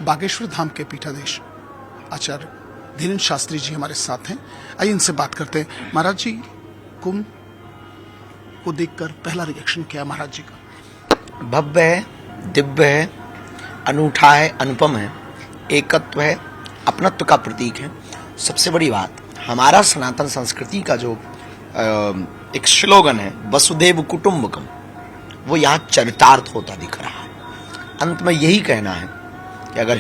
बागेश्वर धाम के पीठाधीश आचार्य धीरेन्द्र शास्त्री जी हमारे साथ हैं। आइए इनसे बात करते हैं। महाराज जी, कुंभ को देखकर पहला रिएक्शन क्या है महाराज जी का? भव्य है, दिव्य है, अनूठा है, अनुपम है, एकत्व है, अपनत्व का प्रतीक है। सबसे बड़ी बात, हमारा सनातन संस्कृति का जो एक स्लोगन है वसुधैव कुटुंबकम, वो यहाँ चरितार्थ होता दिख रहा है। अंत में यही कहना है कि अगर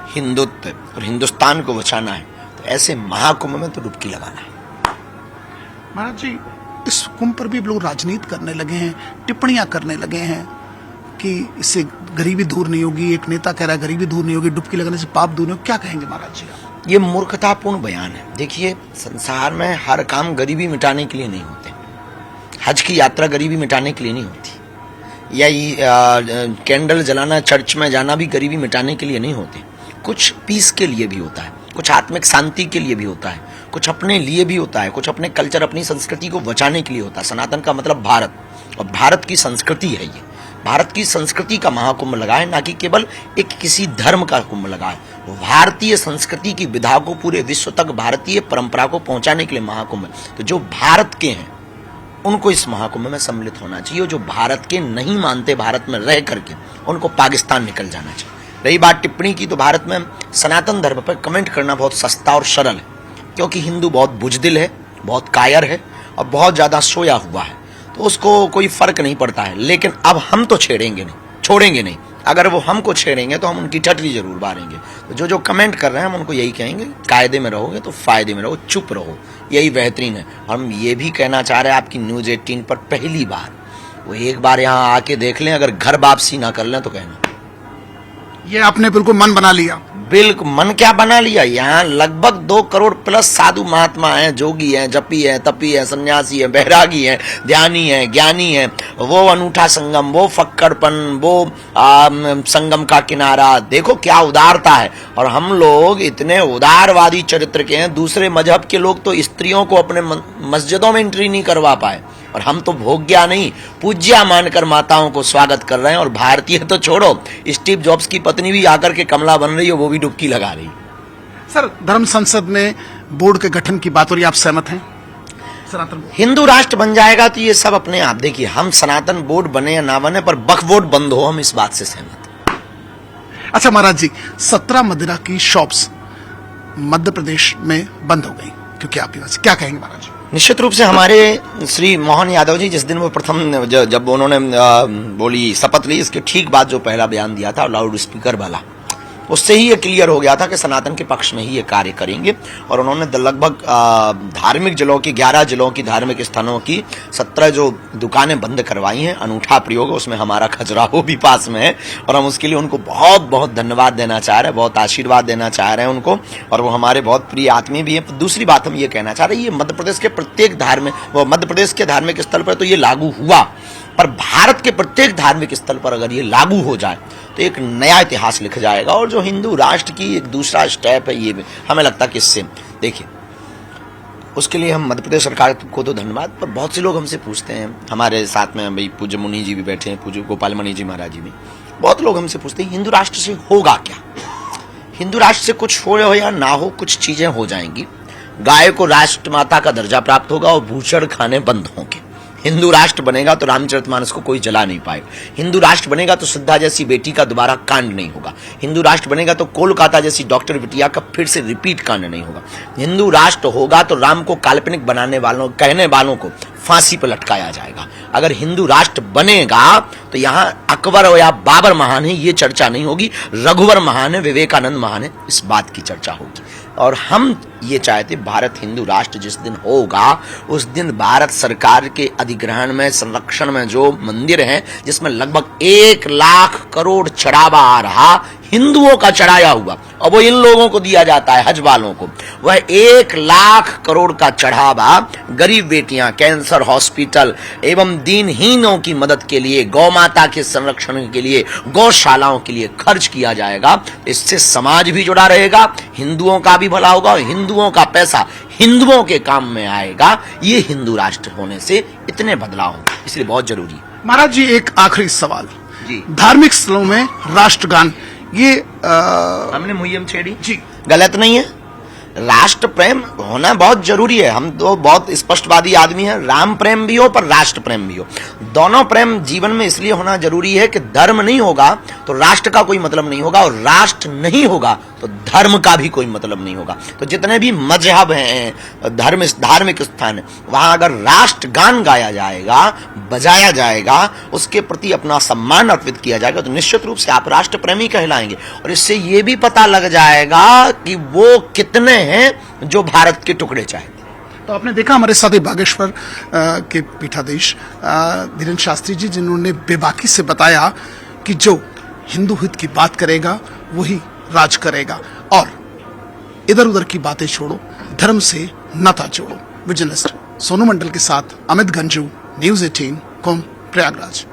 हिंदुत्व और हिंदुस्तान को बचाना है तो ऐसे महाकुंभ में तो डुबकी लगाना है। महाराज जी, इस कुंभ पर भी लोग राजनीति करने लगे हैं, टिप्पणियां करने लगे हैं कि इससे गरीबी दूर नहीं होगी। एक नेता कह रहा है गरीबी दूर नहीं होगी, डुबकी लगाने से पाप दूर नहीं होगा। क्या कहेंगे महाराज जी आप? ये मूर्खतापूर्ण बयान है। देखिए, संसार में हर काम गरीबी मिटाने के लिए नहीं होते। हज की यात्रा गरीबी मिटाने के लिए नहीं होती, या कैंडल जलाना, चर्च में जाना भी गरीबी मिटाने के लिए नहीं होते। कुछ पीस के लिए भी होता है, कुछ आत्मिक शांति के लिए भी होता है, कुछ अपने लिए भी होता है, कुछ अपने कल्चर, अपनी संस्कृति को बचाने के लिए होता है। सनातन का मतलब भारत, और भारत की संस्कृति है ये। भारत की संस्कृति का महाकुंभ लगा है, ना कि केवल एक किसी धर्म का कुंभ लगा है। भारतीय संस्कृति की विधा को पूरे विश्व तक, भारतीय परंपरा को पहुंचाने के लिए महाकुंभ है। तो जो भारत के हैं उनको इस महाकुंभ में सम्मिलित होना चाहिए, और जो भारत के नहीं मानते, भारत में रह करके, उनको पाकिस्तान निकल जाना चाहिए। रही बात टिप्पणी की, तो भारत में सनातन धर्म पर कमेंट करना बहुत सस्ता और सरल है, क्योंकि हिंदू बहुत बुजदिल है, बहुत कायर है और बहुत ज्यादा सोया हुआ है, तो उसको कोई फर्क नहीं पड़ता है। लेकिन अब हम तो छेड़ेंगे नहीं, छोड़ेंगे नहीं। अगर वो हमको छेड़ेंगे तो हम उनकी टटरी जरूर बारेंगे। तो जो कमेंट कर रहे हैं, हम उनको यही कहेंगे, कायदे में रहोगे तो फायदे में रहो, चुप रहो, यही बेहतरीन है। हम ये भी कहना चाह रहे हैं, आपकी न्यूज़ 18 पर पहली बार वो एक बार यहाँ आके देख लें, अगर घर वापसी ना कर लें तो कहना। ये आपने बिल्कुल मन बना लिया। बिल्कुल मन क्या बना लिया, यहाँ लगभग 2 करोड़ प्लस साधु महात्मा हैं, जोगी हैं, जपी हैं, तपी हैं, सन्यासी हैं, बैरागी हैं, ध्यानी हैं, ज्ञानी हैं। वो अनूठा संगम, वो फक्कड़पन, वो संगम का किनारा, देखो क्या उदारता है। और हम लोग इतने उदारवादी चरित्र के हैं, दूसरे मजहब के लोग तो स्त्रियों को अपने मस्जिदों में एंट्री नहीं करवा पाए, और हम तो भोग्या नहीं, पूज्या मानकर माताओं को स्वागत कर रहे हैं। और भारतीय तो छोड़ो, स्टीव जॉब्स की पत्नी भी आकर के कमला बन रही है, वो भी डुबकी लगा रही। सर, धर्म संसद में बोर्ड के गठन की बात हो रही है, आप सहमत हैं? सनातन हिंदू राष्ट्र बन जाएगा तो ये सब अपने आप, देखिए, हम सनातन बोर्ड बने या ना बने, पर वक्फ बोर्ड बंद हो, हम इस बात से सहमत हैं। अच्छा महाराज जी, 17 मदिरा की शॉप्स मध्य प्रदेश में बंद हो गई क्योंकि आपकी वजह से, क्या कहेंगे महाराज जी? निश्चित रूप से हमारे श्री मोहन यादव जी, जिस दिन वो प्रथम जब उन्होंने बोली, शपथ ली, इसके ठीक बाद जो पहला बयान दिया था लाउड स्पीकर वाला, उससे ही ये क्लियर हो गया था कि सनातन के पक्ष में ही ये कार्य करेंगे। और उन्होंने लगभग धार्मिक जिलों की, 11 जिलों की धार्मिक स्थानों की 17 जो दुकानें बंद करवाई हैं। अनूठा प्रयोग है, उसमें हमारा खजुराहो भी पास में है, और हम उसके लिए उनको बहुत बहुत धन्यवाद देना चाह रहे हैं, बहुत आशीर्वाद देना चाह रहे हैं उनको, और वो हमारे बहुत प्रिय आत्मीय भी है। दूसरी बात हम ये कहना चाह रहे हैं, ये मध्य प्रदेश के प्रत्येक मध्य प्रदेश के धार्मिक स्थल पर तो ये लागू हुआ, पर भारत के प्रत्येक धार्मिक स्थल पर अगर ये लागू हो जाए तो एक नया इतिहास लिखा जाएगा। और जो हिंदू राष्ट्र की एक दूसरा स्टेप है, ये भी हमें लगता है कि इससे, देखिए, उसके लिए हम मध्य प्रदेश सरकार को तो धन्यवाद। पर बहुत से लोग हमसे पूछते हैं, हमारे साथ में भाई पूज्य मुनि जी भी बैठे हैं, पूज्य गोपाल मणि जी महाराज जी भी, बहुत लोग हमसे पूछते हैं हिंदू राष्ट्र से होगा क्या? हिंदू राष्ट्र से कुछ हो या ना हो, कुछ चीजें हो जाएंगी। गाय को राष्ट्रमाता का दर्जा प्राप्त होगा और भूषण खाने बंद होंगे। हिंदू राष्ट्र बनेगा तो रामचरितमानस को कोई जला नहीं पाएगा। हिंदू राष्ट्र बनेगा तो सिद्धा जैसी बेटी का दोबारा कांड नहीं होगा। हिंदू राष्ट्र बनेगा तो कोलकाता जैसी डॉक्टर बिटिया का फिर से रिपीट कांड नहीं होगा। हिंदू राष्ट्र होगा तो राम को काल्पनिक बनाने वालों, कहने वालों को फांसी पर लटकाया जाएगा। अगर हिंदू राष्ट्र बनेगा तो यहाँ अकबर या बाबर महान है, ये चर्चा नहीं होगी। रघुवर महान है, विवेकानंद महान है, इस बात की चर्चा होगी। और हम ये चाहते, भारत हिंदू राष्ट्र जिस दिन होगा, उस दिन भारत सरकार के अधिग्रहण में, संरक्षण में जो मंदिर हैं, जिसमें लगभग 1 लाख करोड़ चढ़ावा आ रहा, हिंदुओं का चढ़ाया हुआ, और वो इन लोगों को दिया जाता है, हज वालों को, वह 1 लाख करोड़ का चढ़ावा गरीब बेटियां, कैंसर हॉस्पिटल एवं दीनहीनों की मदद के लिए, गौ माता के संरक्षण के लिए, गौशालाओं के लिए खर्च किया जाएगा। इससे समाज भी जुड़ा रहेगा, हिंदुओं का भी भला होगा, और हिंदुओं का पैसा हिंदुओं के काम में आएगा। ये हिंदू राष्ट्र होने से इतने बदलाव होंगे, इसलिए बहुत जरूरी है। महाराज जी, एक आखिरी सवाल जी। धार्मिक स्थलों में राष्ट्रगान ये हमने मुहिम छेड़ी जी गलत नहीं है। राष्ट्र प्रेम होना बहुत जरूरी है। हम तो बहुत स्पष्टवादी आदमी हैं। राम प्रेम भी हो पर राष्ट्र प्रेम भी हो। दोनों प्रेम जीवन में इसलिए होना जरूरी है कि धर्म नहीं होगा तो राष्ट्र का कोई मतलब नहीं होगा, और राष्ट्र नहीं होगा तो धर्म का भी कोई मतलब नहीं होगा। तो जितने भी मजहब हैं, धार्मिक स्थान है, वहां अगर राष्ट्र गान गाया जाएगा, बजाया जाएगा, उसके प्रति अपना सम्मान अर्पित किया जाएगा, तो निश्चित रूप से आप राष्ट्र प्रेमी कहलाएंगे। और इससे ये भी पता लग जाएगा कि वो कितने हैं जो भारत के टुकड़े चाहते हैं। तो आपने देखा हमारे साथ ही बागेश्वर के पीठाधीश धीरेन्द्र शास्त्री जी, जिन्होंने बेबाकी से बताया कि जो हिंदू हित की बात करेगा वही राज करेगा, और इधर उधर की बातें छोड़ो, धर्म से नाता जोड़ो। विजिलेंस सोनू मंडल के साथ अमित गंजू, न्यूज़ 18, कुंभ, प्रयागराज।